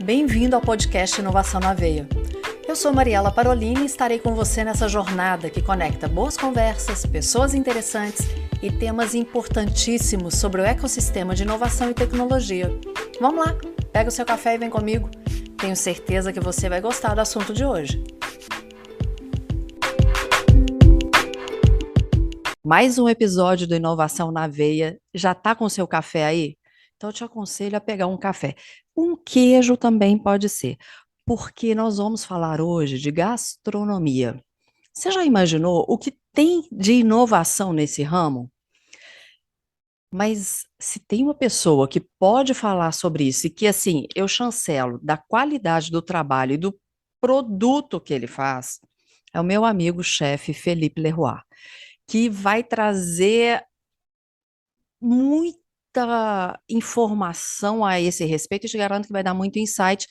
Bem-vindo ao podcast Inovação na Veia. Eu sou Mariela Parolini e estarei com você nessa jornada que conecta boas conversas, pessoas interessantes e temas importantíssimos sobre o ecossistema de inovação e tecnologia. Vamos lá, pega o seu café e vem comigo. Tenho certeza que você vai gostar do assunto de hoje. Mais um episódio do Inovação na Veia. Já está com o seu café aí? Então eu te aconselho a pegar um café. Um queijo também pode ser, porque nós vamos falar hoje de gastronomia. Você já imaginou o que tem de inovação nesse ramo? Mas se tem uma pessoa que pode falar sobre isso e que, assim, eu chancelo da qualidade do trabalho e do produto que ele faz, é o meu amigo chefe Felipe Leroy, que vai trazer muita informação a esse respeito e te garanto que vai dar muito insight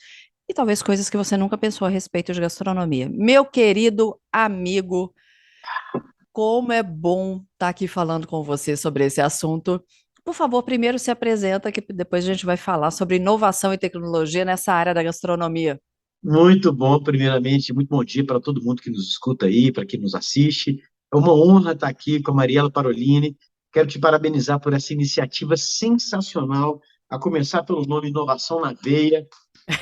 e talvez coisas que você nunca pensou a respeito de gastronomia. Meu querido amigo, como é bom estar aqui falando com você sobre esse assunto. Por favor, primeiro se apresenta, que depois a gente vai falar sobre inovação e tecnologia nessa área da gastronomia. Muito bom, primeiramente, muito bom dia para todo mundo que nos escuta aí, para quem nos assiste. É uma honra estar aqui com a Mariela Parolini. Quero te parabenizar por essa iniciativa sensacional, a começar pelo nome Inovação na Veia,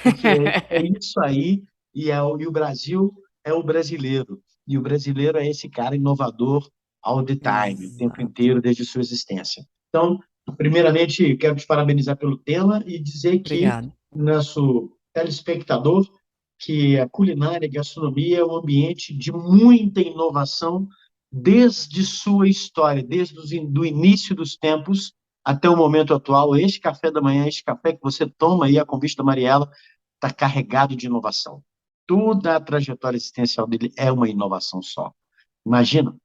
porque é isso aí, e o Brasil é o brasileiro. E o brasileiro é esse cara inovador all the time, o tempo Exato. inteiro, desde sua existência. Então, primeiramente, quero te parabenizar pelo tema e dizer que Obrigada. nosso telespectador que a culinária e a gastronomia é um ambiente de muita inovação desde sua história, desde do início dos tempos até o momento atual. Este café da manhã, este café que você toma aí a convite da Mariela, está carregado de inovação. Toda a trajetória existencial dele é uma inovação só. Imagina.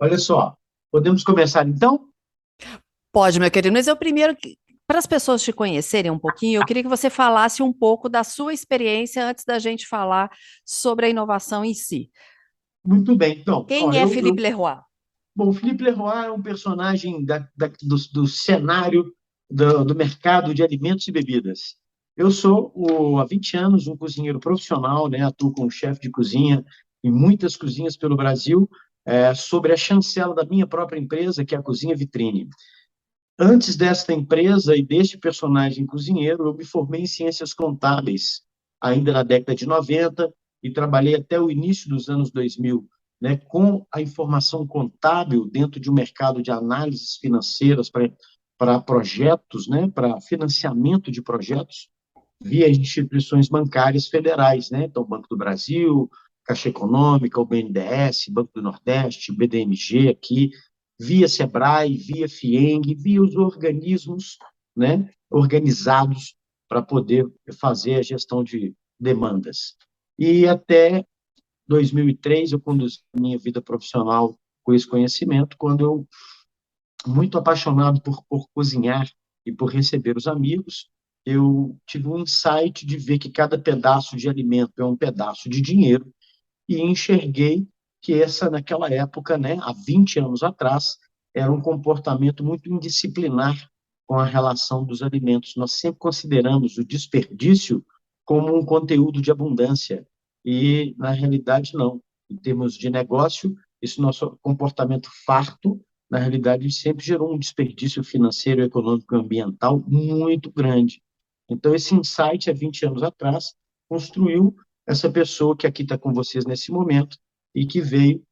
Olha só, podemos começar então? Pode, meu querido, mas eu primeiro, para as pessoas te conhecerem um pouquinho, eu queria que você falasse um pouco da sua experiência antes da gente falar sobre a inovação em si. Muito bem. Então, ó, Quem é Felipe Leroy? bom, o Felipe Leroy é um personagem do cenário do mercado de alimentos e bebidas. Eu sou, há 20 anos, um cozinheiro profissional, né? Atuo como chefe de cozinha em muitas cozinhas pelo Brasil, sobre a chancela da minha própria empresa, que é a Cozinha Vitrine. Antes desta empresa e deste personagem cozinheiro, eu me formei em ciências contábeis, ainda na década de 90, e trabalhei até o início dos anos 2000, né, com a informação contábil dentro de um mercado de análises financeiras para projetos, né, para financiamento de projetos, via instituições bancárias federais, né, então Banco do Brasil, Caixa Econômica, o BNDES, Banco do Nordeste, BDMG aqui, via Sebrae, via FIENG, via os organismos, né, organizados para poder fazer a gestão de demandas. E até 2003 eu conduzi a minha vida profissional com esse conhecimento, quando eu, muito apaixonado por cozinhar e por receber os amigos, eu tive um insight de ver que cada pedaço de alimento é um pedaço de dinheiro e enxerguei que essa, naquela época, né, há 20 anos atrás, era um comportamento muito indisciplinar com a relação dos alimentos. Nós sempre consideramos o desperdício como um conteúdo de abundância, e, na realidade, não. Em termos de negócio, esse nosso comportamento farto, na realidade, sempre gerou um desperdício financeiro, econômico e ambiental muito grande. Então, esse insight, há 20 anos atrás, construiu essa pessoa que aqui está com vocês nesse momento e que veio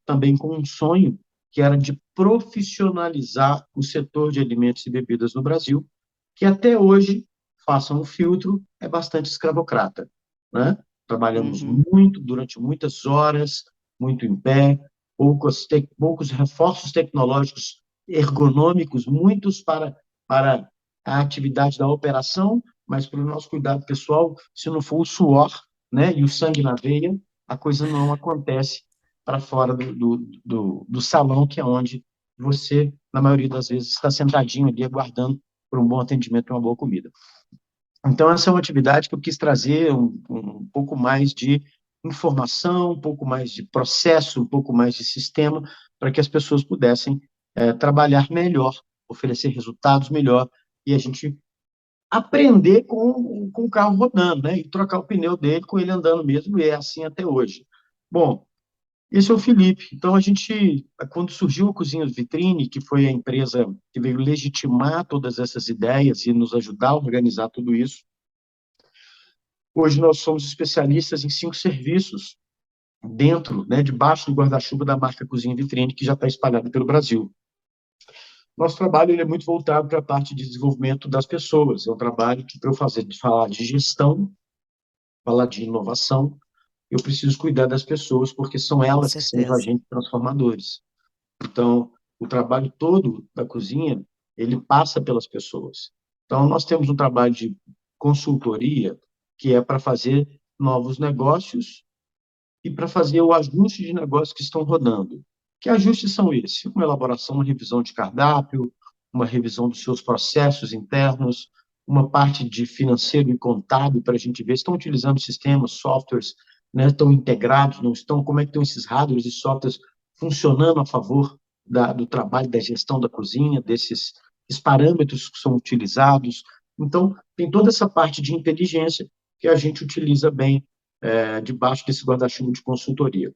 também com um sonho que era de profissionalizar o setor de alimentos e bebidas no Brasil, que até hoje, façam um filtro, é bastante escravocrata, né? Trabalhamos Uhum. muito, durante muitas horas, muito em pé, poucos reforços tecnológicos ergonômicos, muitos para a atividade da operação, mas para o nosso cuidado pessoal, se não for o suor, né, e o sangue na veia, a coisa não acontece para fora do salão, que é onde você, na maioria das vezes, está sentadinho ali aguardando por um bom atendimento e uma boa comida. Então, essa é uma atividade que eu quis trazer um pouco mais de informação, um pouco mais de processo, um pouco mais de sistema, para que as pessoas pudessem trabalhar melhor, oferecer resultados melhor, e a gente aprender com o carro rodando, né? E trocar o pneu dele com ele andando mesmo, e é assim até hoje. Bom, esse é o Felipe. Então, a gente, quando surgiu a Cozinha Vitrine, que foi a empresa que veio legitimar todas essas ideias e nos ajudar a organizar tudo isso, hoje nós somos especialistas em 5 serviços dentro, né, debaixo do guarda-chuva da marca Cozinha Vitrine, que já está espalhada pelo Brasil. Nosso trabalho ele é muito voltado para a parte de desenvolvimento das pessoas. É um trabalho que, para eu fazer, de falar de gestão, falar de inovação, eu preciso cuidar das pessoas, porque são Com elas que são os certeza. agentes transformadores. Então, o trabalho todo da cozinha, ele passa pelas pessoas. Então, nós temos um trabalho de consultoria, que é para fazer novos negócios e para fazer o ajuste de negócios que estão rodando. Que ajustes são esses? Uma elaboração, uma revisão de cardápio, uma revisão dos seus processos internos, uma parte de financeiro e contábil para a gente ver se estão utilizando sistemas, softwares, né, estão integrados, não estão, como é que estão esses hardwares e softwares funcionando a favor do trabalho, da gestão da cozinha, desses parâmetros que são utilizados. Então, tem toda essa parte de inteligência que a gente utiliza bem debaixo desse guarda-chuva de consultoria.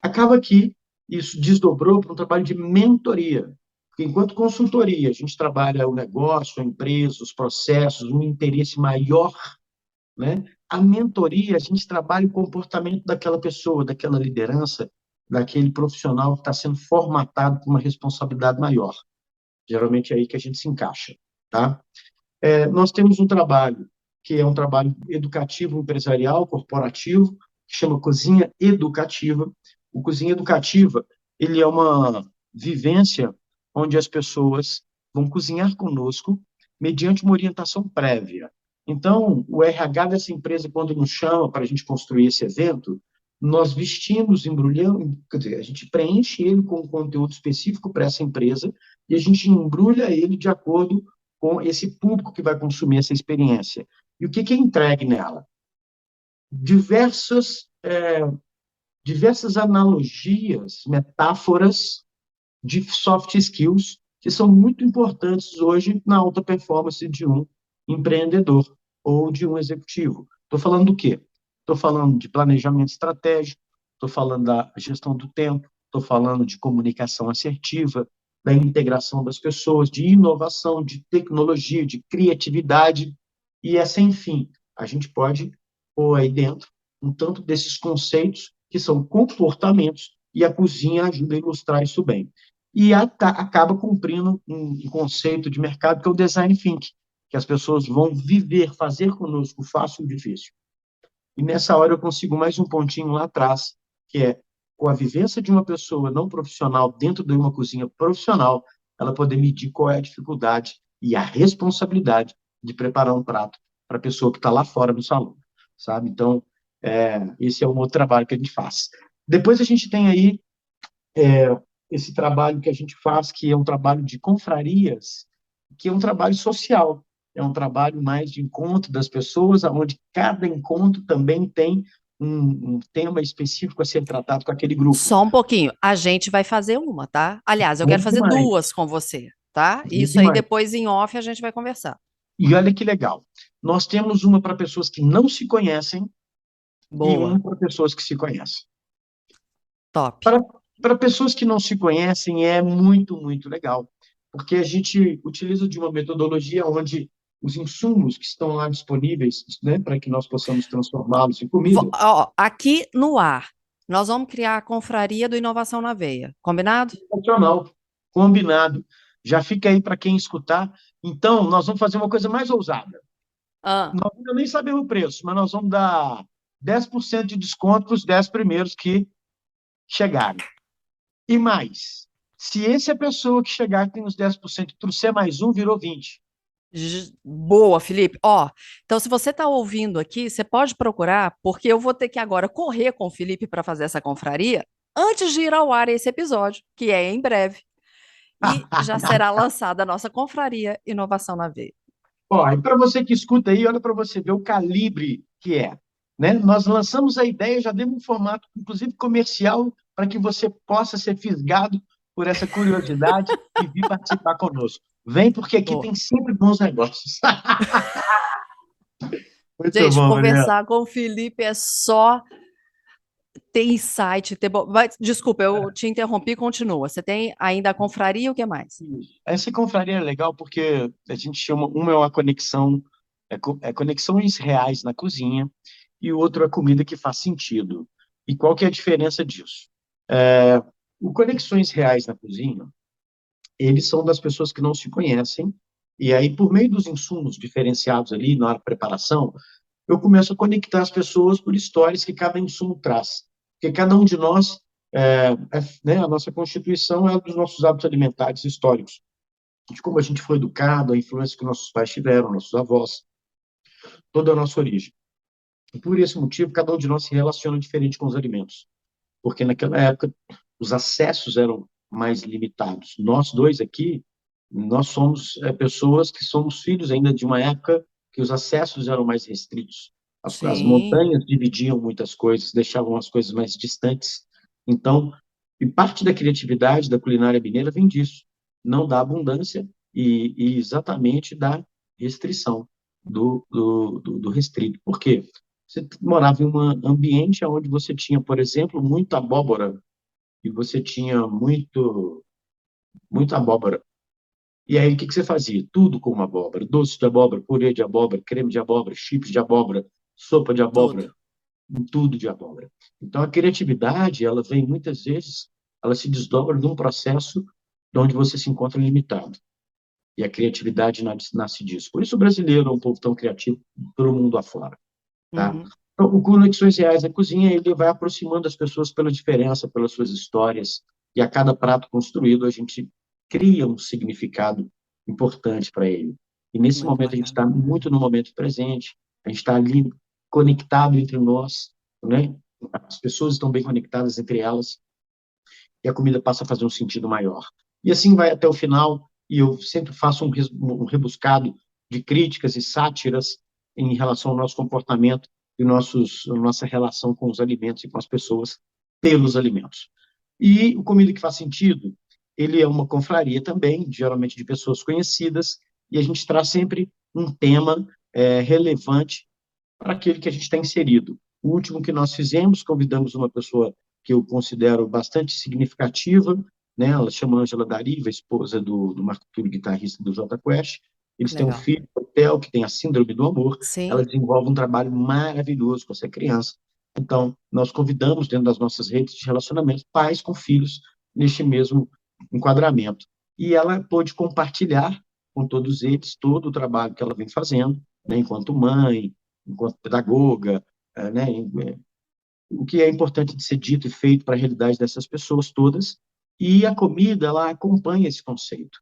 Acaba que isso desdobrou para um trabalho de mentoria. Porque enquanto consultoria, a gente trabalha o negócio, a empresa, os processos, um interesse maior, né? A mentoria, a gente trabalha o comportamento daquela pessoa, daquela liderança, daquele profissional que está sendo formatado para uma responsabilidade maior. Geralmente é aí que a gente se encaixa, tá? Nós temos um trabalho que é um trabalho educativo, empresarial, corporativo, que chama Cozinha Educativa. O Cozinha Educativa, ele é uma vivência onde as pessoas vão cozinhar conosco mediante uma orientação prévia. Então, o RH dessa empresa, quando nos chama para a gente construir esse evento, nós vestimos, embrulhamos, quer dizer, a gente preenche ele com um conteúdo específico para essa empresa e a gente embrulha ele de acordo com esse público que vai consumir essa experiência. E o que é entregue nela? Diversas analogias, metáforas de soft skills que são muito importantes hoje na alta performance de um empreendedor ou de um executivo. Estou falando do quê? Estou falando de planejamento estratégico, estou falando da gestão do tempo, estou falando de comunicação assertiva, da integração das pessoas, de inovação, de tecnologia, de criatividade, e é sem fim. A gente pode pôr aí dentro um tanto desses conceitos que são comportamentos, e a cozinha ajuda a ilustrar isso bem. E acaba cumprindo um conceito de mercado que é o design thinking, que as pessoas vão viver, fazer conosco o fácil e o difícil. E nessa hora eu consigo mais um pontinho lá atrás, que é com a vivência de uma pessoa não profissional dentro de uma cozinha profissional, ela poder medir qual é a dificuldade e a responsabilidade de preparar um prato para a pessoa que está lá fora do salão, sabe? Então, esse é um outro trabalho que a gente faz. Depois a gente tem aí esse trabalho que a gente faz, que é um trabalho de confrarias, que é um trabalho social, é um trabalho mais de encontro das pessoas, onde cada encontro também tem um tema específico a ser tratado com aquele grupo. Só um pouquinho. A gente vai fazer uma, tá? Aliás, eu quero Muito fazer mais, duas com você, tá? muito Isso aí mais. depois em off a gente vai conversar. E olha que legal, nós temos uma para pessoas que não se conhecem e uma Boa, para pessoas que se conhecem. top. Para pessoas que não se conhecem, é muito, muito legal, porque a gente utiliza de uma metodologia onde os insumos que estão lá disponíveis, né, para que nós possamos transformá-los em comida, Ó, aqui no ar, nós vamos criar a confraria do Inovação na Veia. Combinado? funcional, combinado. Já fica aí para quem escutar. Então, nós vamos fazer uma coisa mais ousada. Ah, Nós ainda nem sabemos o preço, mas nós vamos dar 10% de desconto para os 10 primeiros que chegarem. E mais, se essa pessoa que chegar tem os 10% e trouxer mais um, virou 20. boa, Felipe. Ó, então se você está ouvindo aqui, você pode procurar, porque eu vou ter que agora correr com o Felipe para fazer essa confraria antes de ir ao ar esse episódio, que é em breve. E já será lançada a nossa confraria Inovação na Veia. Ó, e para você que escuta aí, olha para você ver o calibre que é. Né? Nós lançamos a ideia, já demos um formato, inclusive comercial, para que você possa ser fisgado por essa curiosidade e vir participar conosco. Vem porque aqui Pô. tem sempre bons negócios. Muito Gente, bom, Mariana. conversar com o Felipe é só ter insight, ter desculpa, eu te interrompi, continua. Você tem ainda a confraria, o que mais? Essa confraria é legal porque a gente chama, uma é uma conexão, conexões reais na cozinha, e o outro é comida que faz sentido. E qual que é a diferença disso? É, o Conexões Reais na Cozinha, eles são das pessoas que não se conhecem, e aí, por meio dos insumos diferenciados ali na hora da preparação, eu começo a conectar as pessoas por histórias que cada insumo traz. Porque cada um de nós, né, a nossa constituição é dos nossos hábitos alimentares históricos, de como a gente foi educado, a influência que nossos pais tiveram, nossos avós, toda a nossa origem. E por esse motivo, cada um de nós se relaciona diferente com os alimentos, porque naquela época os acessos eram mais limitados. Nós dois aqui, nós somos pessoas que somos filhos ainda de uma época que os acessos eram mais restritos. As Sim, montanhas dividiam muitas coisas, deixavam as coisas mais distantes. Então, e parte da criatividade da culinária mineira vem disso, não da abundância e exatamente da restrição, do restrito. Por quê? Você morava em um ambiente onde você tinha, por exemplo, muita abóbora, e você tinha muita abóbora. E aí, o que que você fazia? Tudo com uma abóbora. Doce de abóbora, purê de abóbora, creme de abóbora, chips de abóbora, sopa de tudo. abóbora, tudo de abóbora. Então, a criatividade, ela vem muitas vezes, ela se desdobra de um processo de onde você se encontra limitado. E a criatividade nasce disso. Por isso o brasileiro é um povo tão criativo pelo mundo afora, tá? Uhum. Então, o Conexões Reais na Cozinha, ele vai aproximando as pessoas pela diferença, pelas suas histórias, e a cada prato construído a gente cria um significado importante para ele. E nesse Muito momento a gente bacana. está muito no momento presente, a gente está ali conectado entre nós, né? As pessoas estão bem conectadas entre elas, e a comida passa a fazer um sentido maior. E assim vai até o final, e eu sempre faço um rebuscado de críticas e sátiras em relação ao nosso comportamento e nossa relação com os alimentos e com as pessoas pelos alimentos. E o Comida que Faz Sentido, ele é uma confraria também, geralmente de pessoas conhecidas, e a gente traz sempre um tema relevante para aquele que a gente está inserido. O último que nós fizemos, convidamos uma pessoa que eu considero bastante significativa, né? Ela chama Ângela Dariva, esposa do Marco Túlio, guitarrista do Jota Quest. Eles têm um Legal. filho, o Theo, que tem a síndrome do amor. Ela Sim, desenvolve um trabalho maravilhoso com essa criança. Então, nós convidamos, dentro das nossas redes de relacionamento, pais com filhos neste mesmo enquadramento. E ela pôde compartilhar com todos eles todo o trabalho que ela vem fazendo, né, enquanto mãe, enquanto pedagoga, né, o que é importante de ser dito e feito para a realidade dessas pessoas todas, e a comida, ela acompanha esse conceito.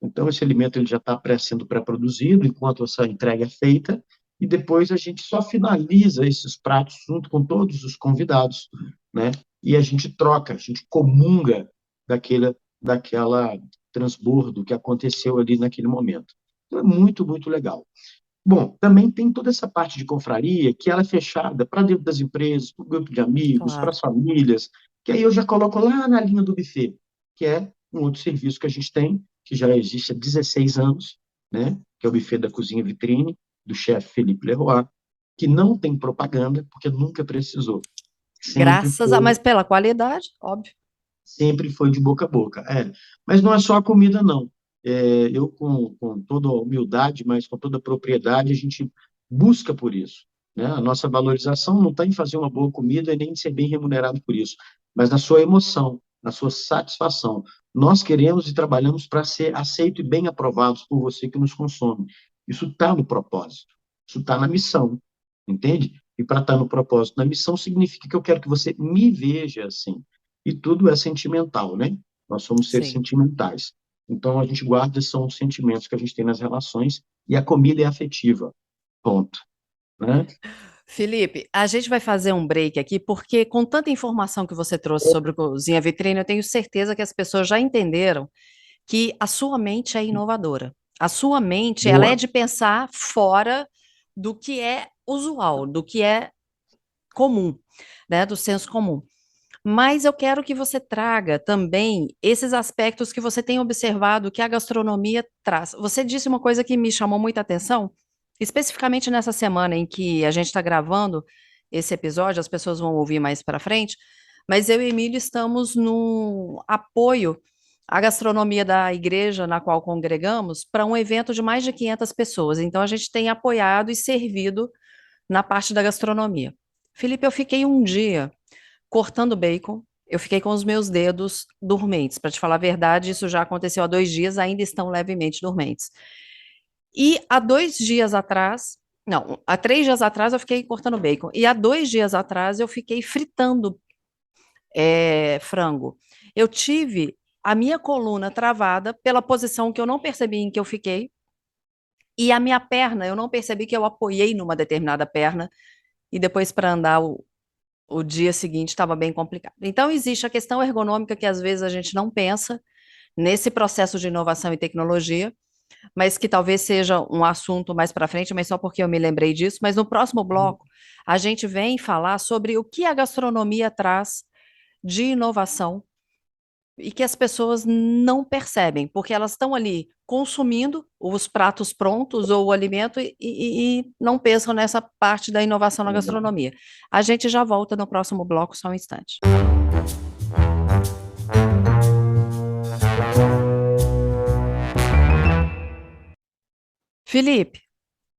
Então, esse alimento ele já está sendo pré-produzido enquanto essa entrega é feita, e depois a gente só finaliza esses pratos junto com todos os convidados, né? E a gente troca, a gente comunga daquela transbordo que aconteceu ali naquele momento. Então, é muito, muito legal. Bom, também tem toda essa parte de confraria que ela é fechada para dentro das empresas, para o grupo de amigos, para claro. as famílias, que aí eu já coloco lá na linha do buffet, que é um outro serviço que a gente tem, que já existe há 16 anos, né? Que é o buffet da Cozinha Vitrine, do chefe Felipe Leroy, que não tem propaganda, porque nunca precisou. Sempre Graças a, foi mas pela qualidade, óbvio. sempre foi de boca a boca. Mas não é só a comida, não. Eu, com toda a humildade, mas com toda a propriedade, a gente busca por isso. Né? A nossa valorização não está em fazer uma boa comida e nem em ser bem remunerado por isso, mas na sua emoção, na sua satisfação. Nós queremos e trabalhamos para ser aceito e bem aprovados por você que nos consome. Isso está no propósito, isso está na missão, entende? E para estar no propósito, na missão, significa que eu quero que você me veja assim. E tudo é sentimental, né? Nós somos seres Sim. sentimentais. Então, a gente guarda são os sentimentos que a gente tem nas relações e a comida é afetiva. Ponto. Né? Felipe, a gente vai fazer um break aqui, porque com tanta informação que você trouxe sobre cozinha vitrine, eu tenho certeza que as pessoas já entenderam que a sua mente é inovadora. A sua mente, ela é Boa. de pensar fora do que é usual, do que é comum, né, do senso comum. Mas eu quero que você traga também esses aspectos que você tem observado que a gastronomia traz. Você disse uma coisa que me chamou muita atenção, especificamente nessa semana em que a gente está gravando esse episódio, as pessoas vão ouvir mais para frente, mas eu e Emílio estamos no apoio à gastronomia da igreja na qual congregamos para um evento de mais de 500 pessoas. Então a gente tem apoiado e servido na parte da gastronomia. Felipe, eu fiquei um dia cortando bacon. Eu fiquei com os meus dedos dormentes. Para te falar a verdade, isso já aconteceu há 2 dias, ainda estão levemente dormentes. E há 2 dias atrás, não, há 3 dias atrás eu fiquei cortando bacon. E há 2 dias atrás eu fiquei fritando frango. Eu tive a minha coluna travada pela posição que eu não percebi em que eu fiquei. E a minha perna, eu não percebi que eu apoiei numa determinada perna. E depois, para andar o dia seguinte estava bem complicado. Então, existe a questão ergonômica que às vezes a gente não pensa nesse processo de inovação e tecnologia, mas que talvez seja um assunto mais para frente, mas só porque eu me lembrei disso. Mas no próximo bloco, a gente vem falar sobre o que a gastronomia traz de inovação e que as pessoas não percebem, porque elas estão ali consumindo os pratos prontos ou o alimento e não pensam nessa parte da inovação na gastronomia. A gente já volta no próximo bloco, só um instante. Felipe,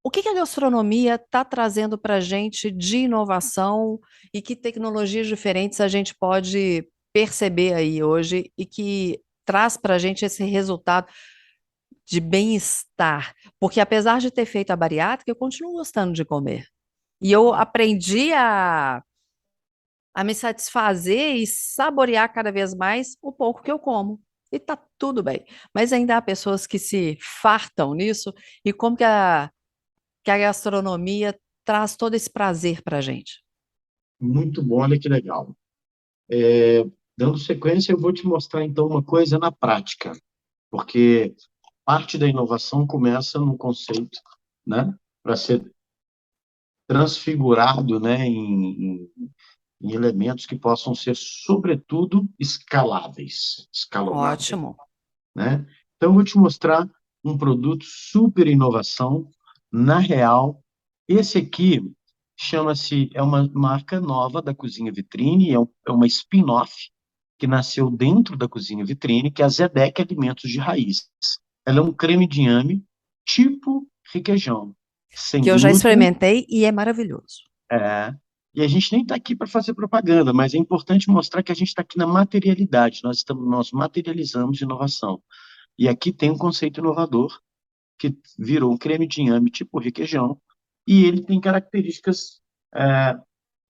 o que que a gastronomia está trazendo para a gente de inovação e que tecnologias diferentes a gente pode perceber aí hoje e que traz para a gente esse resultado de bem-estar? Porque apesar de ter feito a bariátrica, eu continuo gostando de comer. E eu aprendi a me satisfazer e saborear cada vez mais o pouco que eu como. E tá tudo bem. Mas ainda há pessoas que se fartam nisso e como que a gastronomia traz todo esse prazer para a gente. Muito bom, olha que legal. Dando sequência, eu vou te mostrar então uma coisa na prática, porque parte da inovação começa no conceito, né, para ser transfigurado, né, em elementos que possam ser, sobretudo, escaláveis, escalonáveis, Ótimo. né? Então, eu vou te mostrar um produto super inovação, na real. Esse aqui chama-se, é uma marca nova da Cozinha Vitrine, é uma spin-off que nasceu dentro da Cozinha Vitrine, que é a Zedek Alimentos de Raiz. Ela é um creme de inhame tipo requeijão, sem Que eu já glúten. experimentei e é maravilhoso. É, e a gente nem está aqui para fazer propaganda, mas é importante mostrar que a gente está aqui na materialidade, nós materializamos inovação. E aqui tem um conceito inovador que virou um creme de inhame tipo requeijão, e ele tem características é,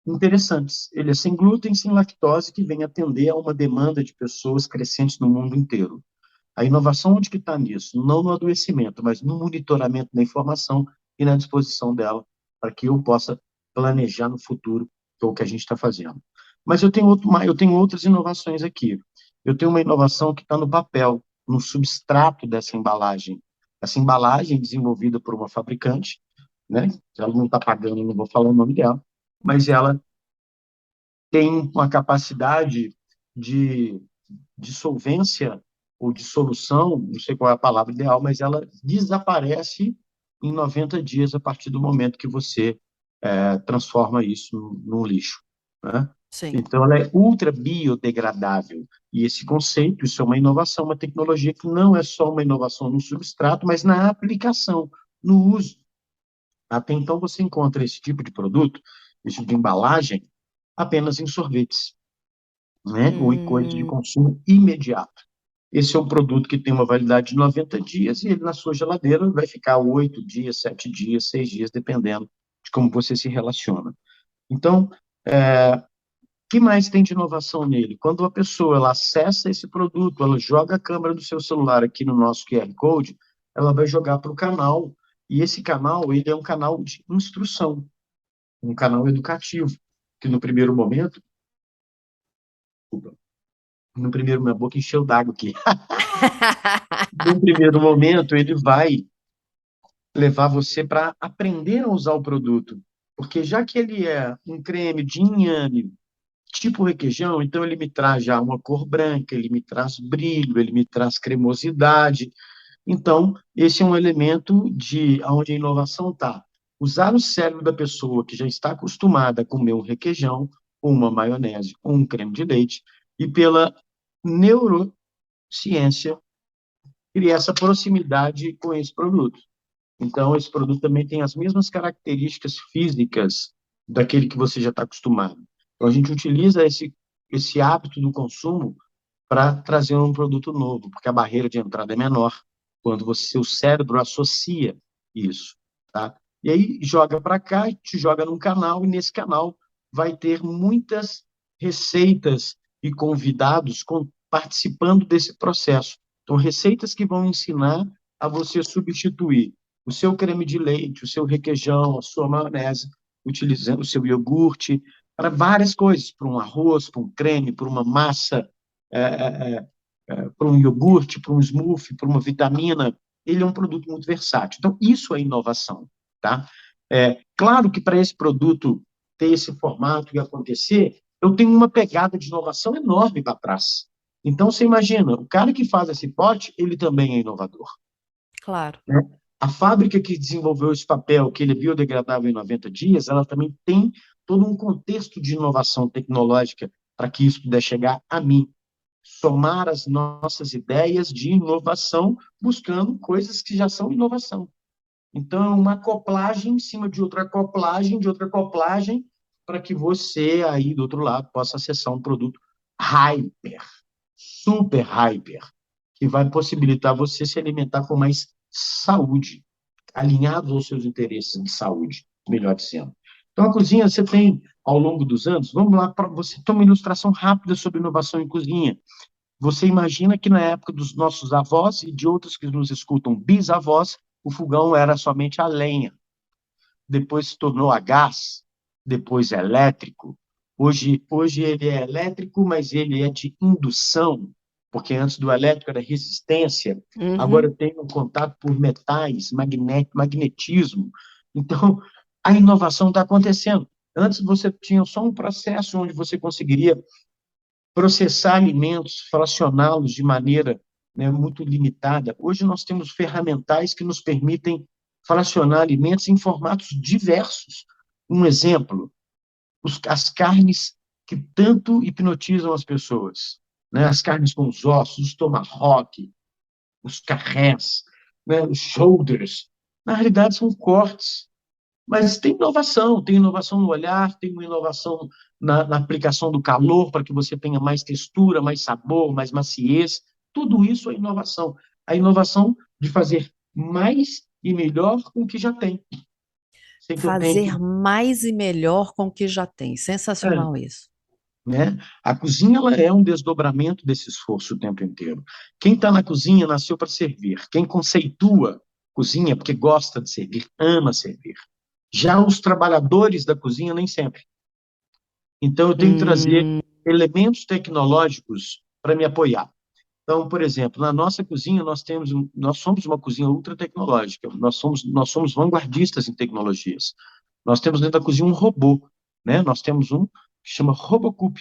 interessantes. Ele é sem glúten, sem lactose, que vem atender a uma demanda de pessoas crescentes no mundo inteiro. A inovação onde que está nisso? Não no adoecimento, mas no monitoramento da informação e na disposição dela, para que eu possa planejar no futuro, que é o que a gente está fazendo. Mas eu tenho outras inovações aqui. Eu tenho uma inovação que está no papel, no substrato dessa embalagem. Essa embalagem desenvolvida por uma fabricante, né? Ela não está pagando, não vou falar o nome dela, mas ela tem uma capacidade de dissolvência ou dissolução, não sei qual é a palavra ideal, mas ela desaparece em 90 dias a partir do momento que você transforma isso num lixo, né? Sim. Então, ela é ultra biodegradável. E esse conceito, isso é uma inovação, uma tecnologia que não é só uma inovação no substrato, mas na aplicação, no uso. Até então, você encontra esse tipo de produto, esse tipo de embalagem, apenas em sorvetes, né? Ou em coisas de Hum, consumo imediato. Esse é um produto que tem uma validade de 90 dias e ele na sua geladeira vai ficar 8 dias, 7 dias, 6 dias, dependendo de como você se relaciona. Então, o que mais tem de inovação nele? Quando a pessoa ela acessa esse produto, ela joga a câmera do seu celular aqui no nosso QR Code, ela vai jogar para o canal, e esse canal ele é um canal de instrução, um canal educativo, que no primeiro momento, minha boca encheu d'água aqui. No primeiro momento, ele vai levar você para aprender a usar o produto. Porque já que ele é um creme de inhame, tipo requeijão, então ele me traz já uma cor branca, ele me traz brilho, ele me traz cremosidade. Então, esse é um elemento de onde a inovação está. Usar o cérebro da pessoa que já está acostumada a comer um requeijão, ou uma maionese, ou um creme de leite, e pela neurociência, criar essa proximidade com esse produto. Então, esse produto também tem as mesmas características físicas daquele que você já está acostumado. Então, a gente utiliza esse hábito do consumo para trazer um produto novo, porque a barreira de entrada é menor quando o cérebro associa isso, tá? E aí joga para cá, te joga num canal, e nesse canal vai ter muitas receitas e convidados participando desse processo. Então, receitas que vão ensinar a você substituir o seu creme de leite, o seu requeijão, a sua maionese, utilizando o seu iogurte, para várias coisas, para um arroz, para um creme, para uma massa, é, é, para um iogurte, para um smoothie, para uma vitamina. Ele é um produto muito versátil. Então, isso é inovação, tá? Claro que para esse produto ter esse formato e acontecer, eu tenho uma pegada de inovação enorme para trás. Então, você imagina, o cara que faz esse pote, ele também é inovador. Claro. Né? A fábrica que desenvolveu esse papel, que ele é biodegradável em 90 dias, ela também tem todo um contexto de inovação tecnológica para que isso pudesse chegar a mim. Somar as nossas ideias de inovação, buscando coisas que já são inovação. Então, uma acoplagem em cima de outra acoplagem, para que você aí do outro lado possa acessar um produto hyper, super hyper, que vai possibilitar você se alimentar com mais saúde, alinhados aos seus interesses de saúde, melhor dizendo. Então, a cozinha, você tem, ao longo dos anos, vamos lá, para você ter uma ilustração rápida sobre inovação em cozinha. Você imagina que na época dos nossos avós e de outros que nos escutam, bisavós, o fogão era somente a lenha. Depois se tornou a gás, depois elétrico. Hoje ele é elétrico, mas ele é de indução, porque antes do elétrico era resistência, agora Uhum. tem um contato por metais, magnetismo. Então, a inovação está acontecendo. Antes você tinha só um processo onde você conseguiria processar alimentos, fracioná-los de maneira, né, muito limitada. Hoje nós temos ferramentais que nos permitem fracionar alimentos em formatos diversos. Um exemplo, as carnes que tanto hipnotizam as pessoas, né? As carnes com os ossos, os tomahawk, os carrés, né? Os shoulders. Na realidade, são cortes, mas tem inovação no olhar, tem uma inovação na aplicação do calor para que você tenha mais textura, mais sabor, mais maciez. Tudo isso é inovação. A inovação de fazer mais e melhor com o que já tem. Sem que eu tenha que. Fazer mais e melhor com o que já tem. É, Sensacional isso. né? A cozinha ela é um desdobramento desse esforço o tempo inteiro. Quem está na cozinha nasceu para servir. Quem conceitua cozinha porque gosta de servir, ama servir. Já os trabalhadores da cozinha, nem sempre. Então, eu tenho que trazer Hum, elementos tecnológicos para me apoiar. Então, por exemplo, na nossa cozinha, nós somos uma cozinha ultra tecnológica, nós somos vanguardistas em tecnologias. Nós temos dentro da cozinha um robô, né? Nós temos um que chama Robocoop,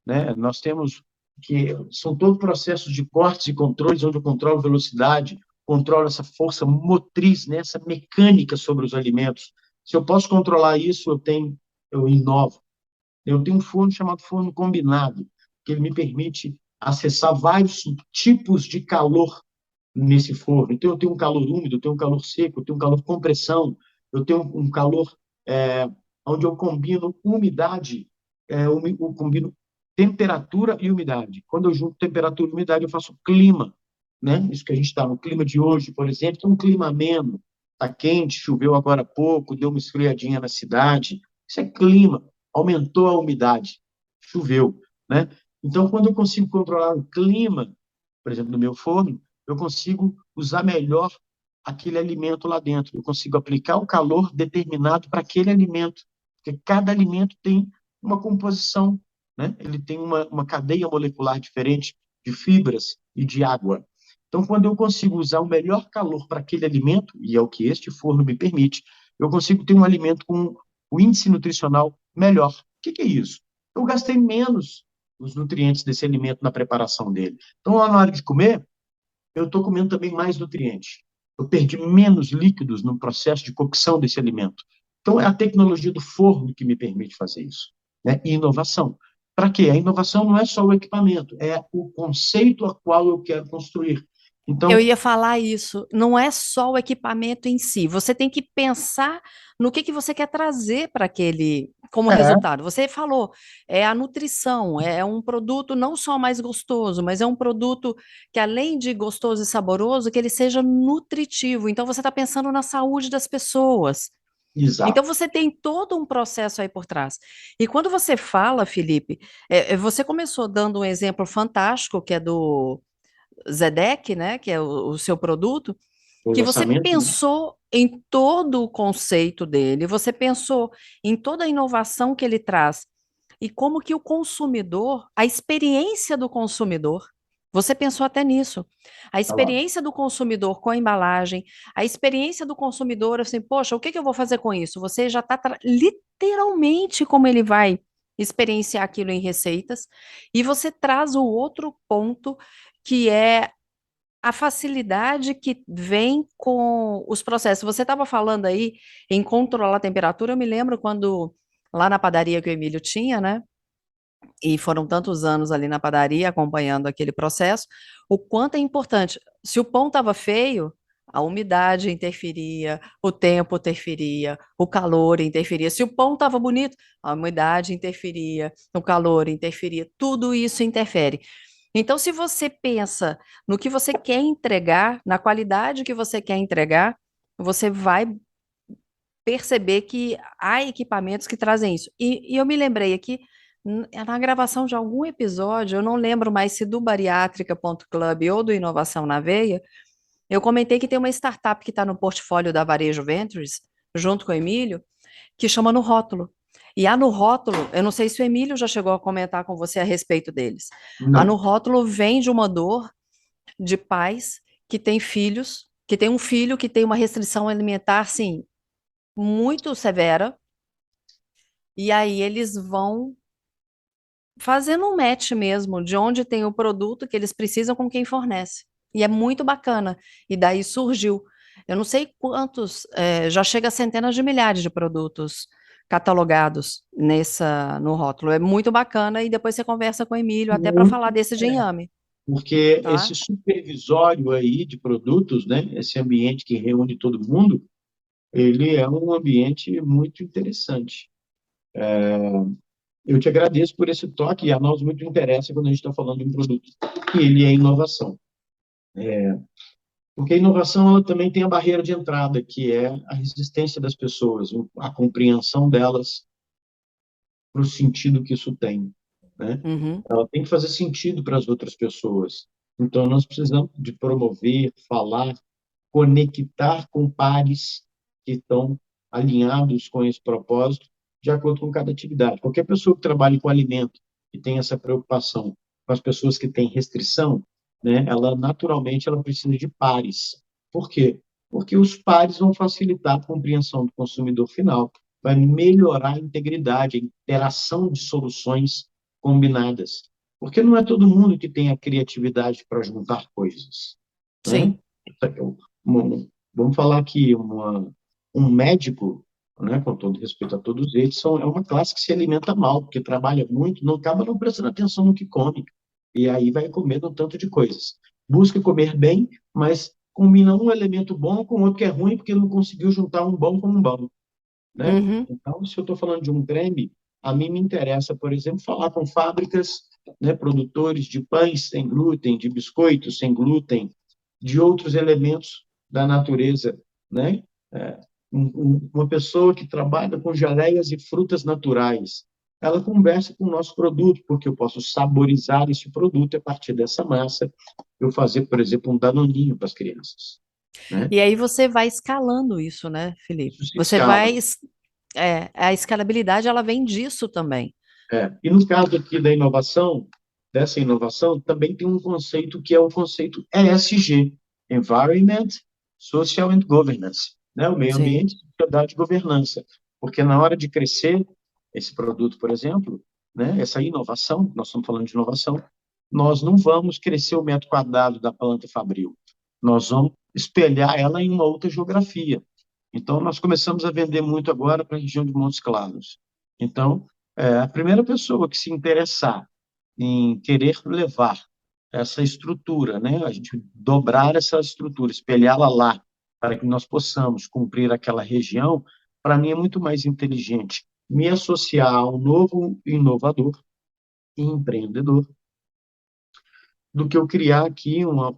né? Nós temos que são todos processos de cortes e controles, onde eu controlo velocidade, controlo essa força motriz, né? Essa mecânica sobre os alimentos. Se eu posso controlar isso, eu inovo. Eu tenho um forno chamado forno combinado, que ele me permite acessar vários tipos de calor nesse forno. Então, eu tenho um calor úmido, eu tenho um calor seco, eu tenho um calor compressão, eu tenho um calor onde eu combino umidade, eu combino temperatura e umidade. Quando eu junto temperatura e umidade, eu faço clima, né? Isso que a gente está no clima de hoje, por exemplo, é um clima ameno, está quente, choveu agora há pouco, deu uma esfriadinha na cidade. Isso é clima, aumentou a umidade, choveu, né? Então, quando eu consigo controlar o clima, por exemplo, no meu forno, eu consigo usar melhor aquele alimento lá dentro. Eu consigo aplicar o calor determinado para aquele alimento, porque cada alimento tem uma composição, né? Ele tem uma cadeia molecular diferente de fibras e de água. Então, quando eu consigo usar o melhor calor para aquele alimento, e é o que este forno me permite, eu consigo ter um alimento com o índice nutricional melhor. O que é isso? eu gastei menos os nutrientes desse alimento na preparação dele. Então, na hora de comer, eu estou comendo também mais nutrientes. Eu perdi menos líquidos no processo de cocção desse alimento. Então, é a tecnologia do forno que me permite fazer isso, né? E inovação. Para quê? A inovação não é só o equipamento, é o conceito a qual eu quero construir. Eu Então, ia falar isso, não é só o equipamento em si, você tem que pensar no que você quer trazer para aquele, como é, resultado. Você falou, é a nutrição, é um produto não só mais gostoso, mas é um produto que além de gostoso e saboroso, que ele seja nutritivo. Então você está pensando na saúde das pessoas. Então exato. você tem todo um processo aí por trás. E quando você fala, Felipe, você começou dando um exemplo fantástico, que é do Zedek, né, que é o seu produto, O que você lançamento, né? pensou em todo o conceito dele, você pensou em toda a inovação que ele traz e como que o consumidor, a experiência do consumidor, você pensou até nisso. A Tá lá. experiência do consumidor com a embalagem, a experiência do consumidor, assim, poxa, o que que eu vou fazer com isso? Você já está literalmente como ele vai experienciar aquilo em receitas, e você traz o outro ponto que é a facilidade que vem com os processos. Você estava falando aí em controlar a temperatura, eu me lembro quando lá na padaria que o Emílio tinha, né? E foram tantos anos ali na padaria acompanhando aquele processo, o quanto é importante. Se o pão estava feio, a umidade interferia, o tempo interferia, o calor interferia. Se o pão estava bonito, a umidade interferia, o calor interferia, tudo isso interfere. Então, se você pensa no que você quer entregar, na qualidade que você quer entregar, você vai perceber que há equipamentos que trazem isso. E eu me lembrei aqui, na gravação de algum episódio, eu não lembro mais se do Bariátrica.club ou do Inovação na Veia, eu comentei que tem uma startup que está no portfólio da Varejo Ventures, junto com o Emílio, que chama No Rótulo. E a No Rótulo, eu não sei se o Emílio já chegou a comentar com você a respeito deles. A No Não. Rótulo vem de uma dor de pais que têm filhos, que tem um filho que tem uma restrição alimentar, assim, muito severa, e aí eles vão fazendo um match mesmo, de onde tem o produto que eles precisam com quem fornece. E é muito bacana. E daí surgiu. Eu não sei quantos, já chega a centenas de milhares de produtos catalogados no rótulo. É muito bacana e depois você conversa com o Emílio até para falar Muito, desse de inhame, porque esse tá? supervisório aí de produtos, né, esse ambiente que reúne todo mundo, ele é um ambiente muito interessante. Eu te agradeço por esse toque, e a nós muito interessa quando a gente está falando de um produto, que ele é inovação. Porque a inovação ela também tem a barreira de entrada, que é a resistência das pessoas, a compreensão delas para o sentido que isso tem, né? Uhum, Ela tem que fazer sentido para as outras pessoas. Então, nós precisamos de promover, falar, conectar com pares que estão alinhados com esse propósito, de acordo com cada atividade. Qualquer pessoa que trabalhe com alimento e tem essa preocupação com as pessoas que têm restrição, né, ela naturalmente ela precisa de pares. Por quê? Porque os pares vão facilitar a compreensão do consumidor final, vai melhorar a integridade, a interação de soluções combinadas. Porque não é todo mundo que tem a criatividade para juntar coisas, né? sim. Vamos falar que um médico, né, com todo respeito a todos eles, é uma classe que se alimenta mal, porque trabalha muito, não acaba não prestando atenção no que come, e aí vai comendo um tanto de coisas. Busca comer bem, mas combina um elemento bom com outro que é ruim, porque não conseguiu juntar um bom com um bom, né? Uhum, Então, se eu estou falando de um creme, a mim me interessa, por exemplo, falar com fábricas, né, produtores de pães sem glúten, de biscoitos sem glúten, de outros elementos da natureza, né? É, uma pessoa que trabalha com geleias e frutas naturais, ela conversa com o nosso produto, porque eu posso saborizar esse produto a partir dessa massa, eu fazer, por exemplo, um danoninho para as crianças, né? e aí você vai escalando isso, né, Felipe? Isso se Você vai, escala. a escalabilidade, ela vem disso também. E no caso aqui da inovação, dessa inovação, também tem um conceito que é o conceito ESG, Environment, Social and Governance, né? O meio Sim. ambiente, sociedade e governança. Porque na hora de crescer esse produto, por exemplo, né, essa inovação, nós estamos falando de inovação, nós não vamos crescer o metro quadrado da planta Fabril, nós vamos espelhar ela em uma outra geografia. Então, nós começamos a vender muito agora para a região de Montes Claros. Então, a primeira pessoa que se interessar em querer levar essa estrutura, né, a gente dobrar essa estrutura, espelhá-la lá, para que nós possamos cumprir aquela região, para mim é muito mais inteligente me associar ao novo inovador e empreendedor do que eu criar aqui uma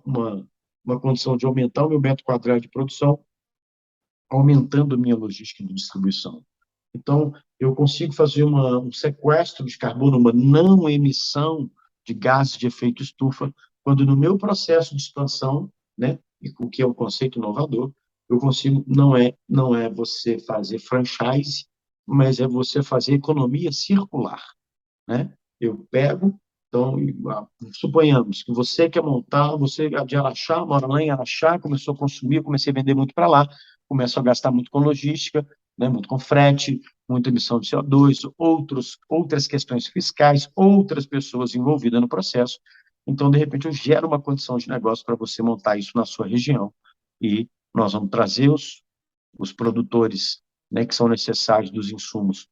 condição de aumentar o meu metro quadrado de produção, aumentando a minha logística de distribuição. Então, eu consigo fazer um sequestro de carbono, uma não emissão de gases de efeito estufa, quando no meu processo de expansão, né, e o que é um conceito inovador, eu consigo, não é você fazer franchise, mas é você fazer economia circular, né? Eu pego, então, suponhamos que você quer montar, você é de Araxá, mora lá em Araxá, começou a consumir, comecei a vender muito para lá, começou a gastar muito com logística, né, muito com frete, muita emissão de CO2, outras questões fiscais, outras pessoas envolvidas no processo. Então, de repente, eu gero uma condição de negócio para você montar isso na sua região. E nós vamos trazer os produtores, né, que são necessários dos insumos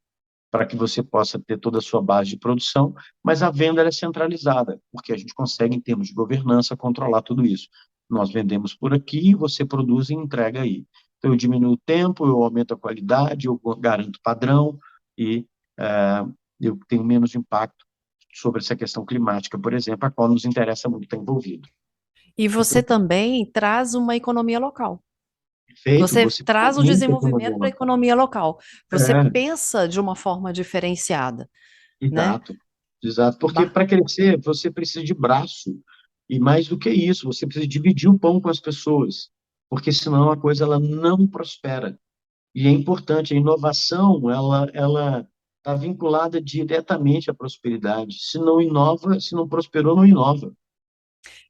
para que você possa ter toda a sua base de produção, mas a venda é centralizada, porque a gente consegue, em termos de governança, controlar tudo isso. Nós vendemos por aqui, você produz e entrega aí. Então, eu diminuo o tempo, eu aumento a qualidade, eu garanto padrão e eu tenho menos impacto sobre essa questão climática, por exemplo, a qual nos interessa muito estar envolvido. E Então, você também traz uma economia local. feito, Você você traz o fomenta a economia desenvolvimento para a local. economia local. Você É, pensa de uma forma diferenciada, né? exato. Exato, porque Ba- para crescer você precisa de braço, e mais do que isso, você precisa dividir o pão com as pessoas, porque senão a coisa ela não prospera. E é importante, a inovação, ela está vinculada diretamente à prosperidade. Se não inova, se não prosperou, não inova.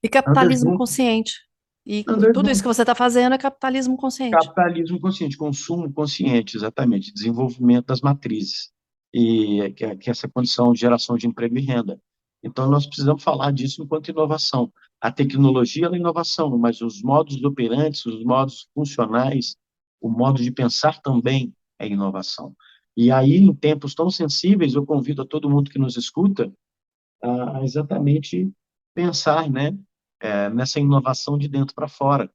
E Anda capitalismo junto, consciente. E anda tudo isso que junto. você está fazendo é capitalismo consciente. Capitalismo consciente, consumo consciente, exatamente, desenvolvimento das matrizes, e que é essa condição de geração de emprego e renda. Então, nós precisamos falar disso enquanto inovação. A tecnologia é inovação, mas os modos operantes, os modos funcionais, o modo de pensar também é inovação. E aí, em tempos tão sensíveis, eu convido a todo mundo que nos escuta a exatamente pensar, né, nessa inovação de dentro para fora,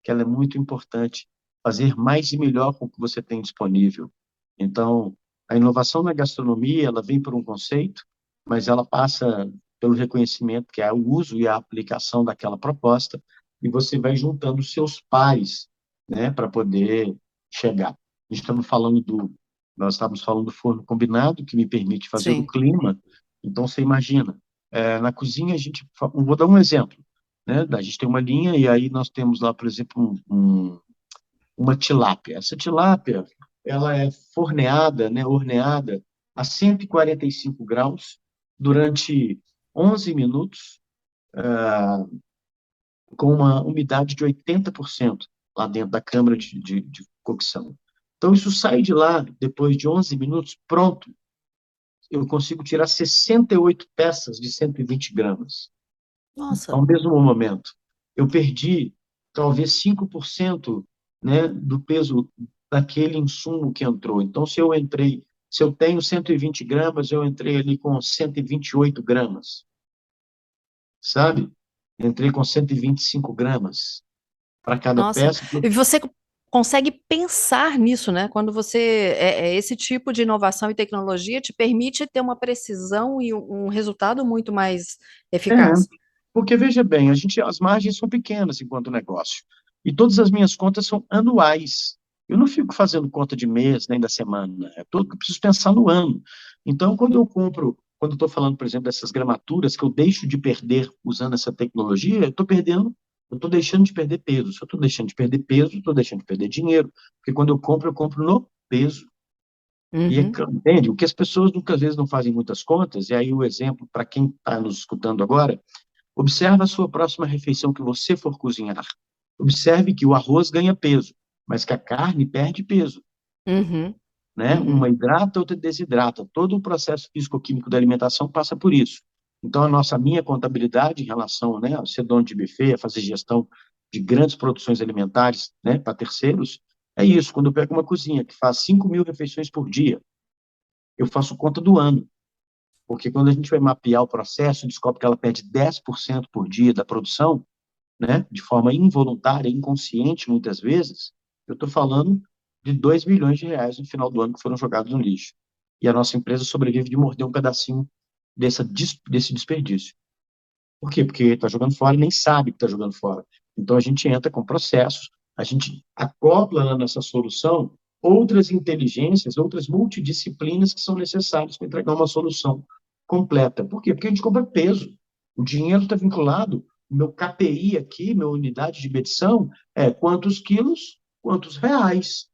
que ela é muito importante, fazer mais e melhor com o que você tem disponível. Então, a inovação na gastronomia, ela vem por um conceito, mas ela passa pelo reconhecimento, que é o uso e a aplicação daquela proposta, e você vai juntando os seus pares, né, para poder chegar. Nós estávamos falando do forno combinado, que me permite fazer o Sim. clima. Então, você imagina, na cozinha vou dar um exemplo, né? A gente tem uma linha e aí nós temos lá, por exemplo, uma tilápia. Essa tilápia, ela é forneada, né, horneada a 145 graus durante 11 minutos, com uma umidade de 80% lá dentro da câmara de cocção. Então, isso sai de lá, depois de 11 minutos, pronto. Eu consigo tirar 68 peças de 120 gramas Nossa, ao mesmo momento. Eu perdi talvez 5%, né, do peso daquele insumo que entrou. Então, se eu tenho 120 gramas, eu entrei ali com 128 gramas, sabe? Entrei com 125 gramas para cada nossa. peça. E você consegue pensar nisso, né? Quando você esse tipo de inovação e tecnologia te permite ter uma precisão e um resultado muito mais É, eficaz. porque veja bem, as margens são pequenas enquanto negócio. E todas as minhas contas são anuais. Eu não fico fazendo conta de mês nem da semana. Eu preciso pensar no ano. Então, quando eu estou falando, por exemplo, dessas gramaturas que eu deixo de perder usando essa tecnologia, eu estou deixando de perder peso. Se eu estou deixando de perder peso, estou deixando de perder dinheiro. Porque quando eu compro no peso. E, Uhum. entende? O que as pessoas muitas vezes não fazem muitas contas, e aí o exemplo para quem está nos escutando agora, observe a sua próxima refeição que você for cozinhar. Observe que o arroz ganha peso, mas que a carne perde peso. Uhum. né? Uhum. Uma hidrata, outra desidrata. Todo o processo físico-químico da alimentação passa por isso. Então, minha contabilidade em relação, né, a ser dono de buffet, a fazer gestão de grandes produções alimentares, né, para terceiros, é isso. Quando eu pego uma cozinha que faz 5.000 refeições por dia, eu faço conta do ano. Porque quando a gente vai mapear o processo, descobre que ela perde 10% por dia da produção, né, de forma involuntária, inconsciente, muitas vezes, eu estou falando de 2 milhões de reais no final do ano que foram jogados no lixo. E a nossa empresa sobrevive de morder um pedacinho desse desperdício. Por quê? Porque está jogando fora e nem sabe que está jogando fora. Então, a gente entra com processos, a gente acopla na nossa solução outras inteligências, outras multidisciplinas que são necessárias para entregar uma solução completa. Por quê? Porque a gente compra peso. O dinheiro está vinculado, o meu KPI aqui, minha unidade de medição, é quantos quilos, quantos reais.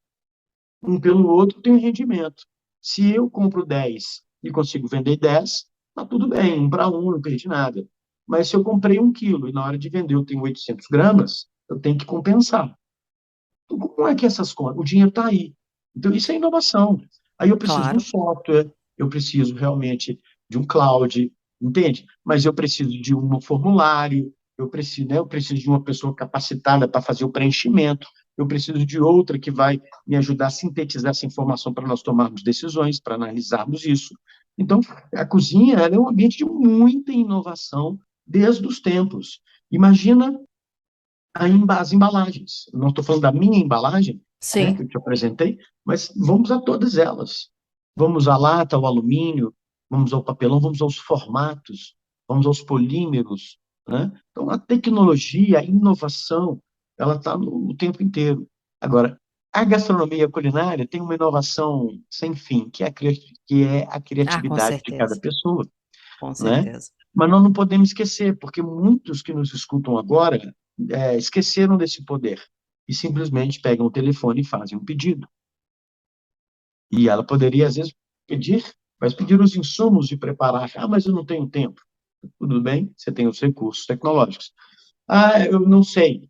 Um pelo outro tem um rendimento. Se eu compro 10 e consigo vender 10, tá tudo bem, 1 para 1, não perdi nada. Mas se eu comprei 1 quilo e na hora de vender eu tenho 800 gramas, eu tenho que compensar. Então, como é que essas contas? O dinheiro está aí. Então, isso é inovação. Aí eu preciso de um Claro. software, eu preciso realmente de um cloud, entende? Mas eu preciso de um formulário, eu preciso de uma pessoa capacitada para fazer o preenchimento, eu preciso de outra que vai me ajudar a sintetizar essa informação para nós tomarmos decisões, para analisarmos isso. Então, a cozinha ela é um ambiente de muita inovação desde os tempos. Imagina as embalagens. Não estou falando da minha embalagem, né, Sim. que eu te apresentei, mas vamos a todas elas. Vamos à lata, ao alumínio, vamos ao papelão, vamos aos formatos, vamos aos polímeros, né? Então, a tecnologia, a inovação, ela está o tempo inteiro. Agora, a gastronomia e a culinária tem uma inovação sem fim, que é a Ah, com criatividade de cada certeza. pessoa, Com né? certeza. Mas nós não podemos esquecer, porque muitos que nos escutam agora esqueceram desse poder e simplesmente pegam o telefone e fazem um pedido. E ela poderia, às vezes, pedir, mas pedir os insumos de preparar. Ah, mas eu não tenho tempo. Tudo bem, você tem os recursos tecnológicos. Ah, eu não sei.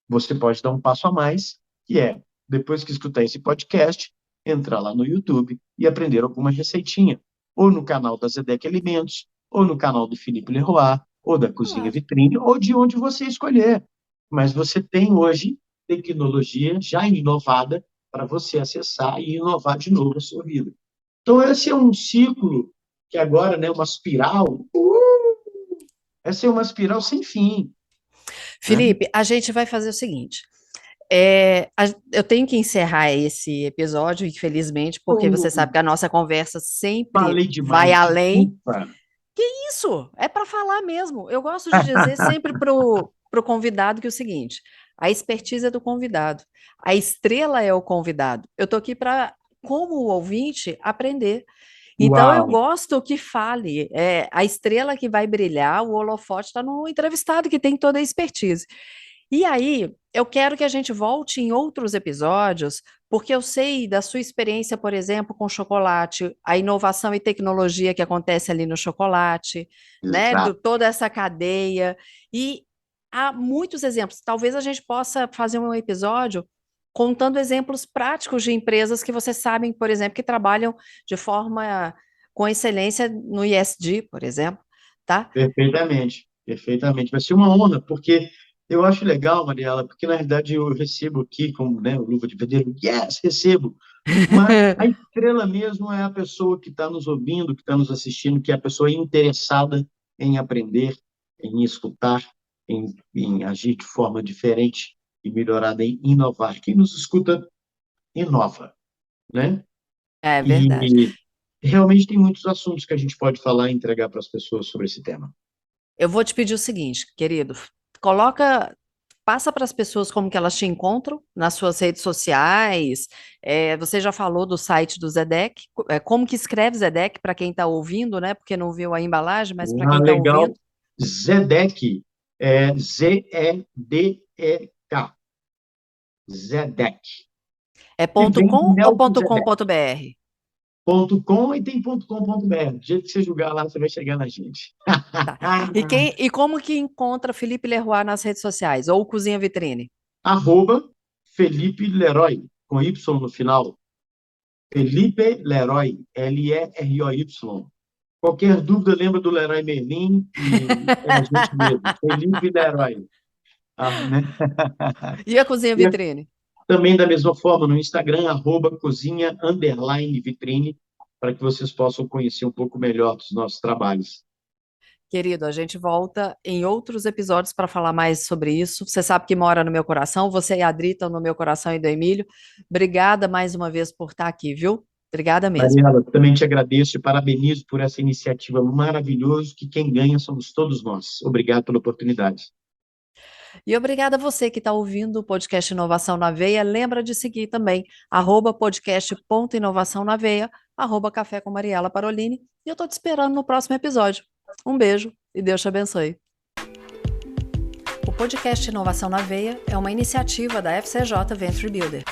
Você pode dar um passo a mais, que é, depois que escutar esse podcast, entrar lá no YouTube e aprender alguma receitinha. Ou no canal da Zedek Alimentos, ou no canal do Felipe Leroy, ou da Cozinha Claro. Vitrine, ou de onde você escolher. Mas você tem hoje tecnologia já inovada para você acessar e inovar de novo a sua vida. Então, esse é um ciclo que agora, né, uma espiral, essa é uma espiral sem fim, né? Felipe, a gente vai fazer o seguinte. Eu tenho que encerrar esse episódio, infelizmente, porque você sabe Eu que a nossa conversa sempre falei vai demais, além. desculpa. Que isso? É para falar mesmo. Eu gosto de dizer sempre pro convidado que é o seguinte: a expertise é do convidado, a estrela é o convidado. Eu tô aqui para, como ouvinte, aprender. Então eu Uau! gosto que fale. É a estrela que vai brilhar, o holofote está no entrevistado que tem toda a expertise. E aí, eu quero que a gente volte em outros episódios, porque eu sei da sua experiência, por exemplo, com chocolate, a inovação e tecnologia que acontece ali no chocolate, né? Exato. Toda essa cadeia. E há muitos exemplos. Talvez a gente possa fazer um episódio contando exemplos práticos de empresas que vocês sabem, por exemplo, que trabalham de forma com excelência no ISD, por exemplo, tá? Perfeitamente, perfeitamente. Vai ser uma honra, porque eu acho legal, Mariela, porque na realidade eu recebo aqui, como, né, o Luva de Pedreiro, yes, recebo, mas a estrela mesmo é a pessoa que está nos ouvindo, que está nos assistindo, que é a pessoa interessada em aprender, em escutar, em agir de forma diferente e melhorada, em inovar. Quem nos escuta, inova, né? É verdade. E realmente tem muitos assuntos que a gente pode falar e entregar para as pessoas sobre esse tema. Eu vou te pedir o seguinte, querido, coloca, passa para as pessoas como que elas te encontram nas suas redes sociais. Você já falou do site do Zedek, como que escreve Zedek para quem está ouvindo, né? Porque não viu a embalagem, mas para Ah, quem está ouvindo, legal. Zedek, Zedek, Zedek. é Que ponto vem de .com ou ponto Melquisedeque. .com.br? Ponto .com e tem ponto .com.br. Do jeito que você jogar lá, você vai chegar na gente. Tá. E como que encontra Felipe Leroy nas redes sociais? Ou Cozinha Vitrine? Arroba Felipe Leroy, com Y no final. Felipe Leroy, Leroy. Qualquer dúvida, lembra do Leroy Merlin e é a gente mesmo, Felipe Leroy. Né? E a cozinha E vitrine? também da mesma forma no Instagram, @cozinha_vitrine, para que vocês possam conhecer um pouco melhor dos nossos trabalhos. Querido, a gente volta em outros episódios para falar mais sobre isso. Você sabe que mora no meu coração, você e a Adri estão no meu coração e do Emílio. Obrigada mais uma vez por estar aqui, viu? Obrigada mesmo. Mariela, também te agradeço e parabenizo por essa iniciativa maravilhosa, que quem ganha somos todos nós. Obrigado pela oportunidade. E obrigada a você que está ouvindo o podcast Inovação na Veia. Lembra de seguir também, @podcast.inovação na veia, @café com Mariela Parolini. E eu estou te esperando no próximo episódio. Um beijo e Deus te abençoe. O podcast Inovação na Veia é uma iniciativa da FCJ Venture Builder.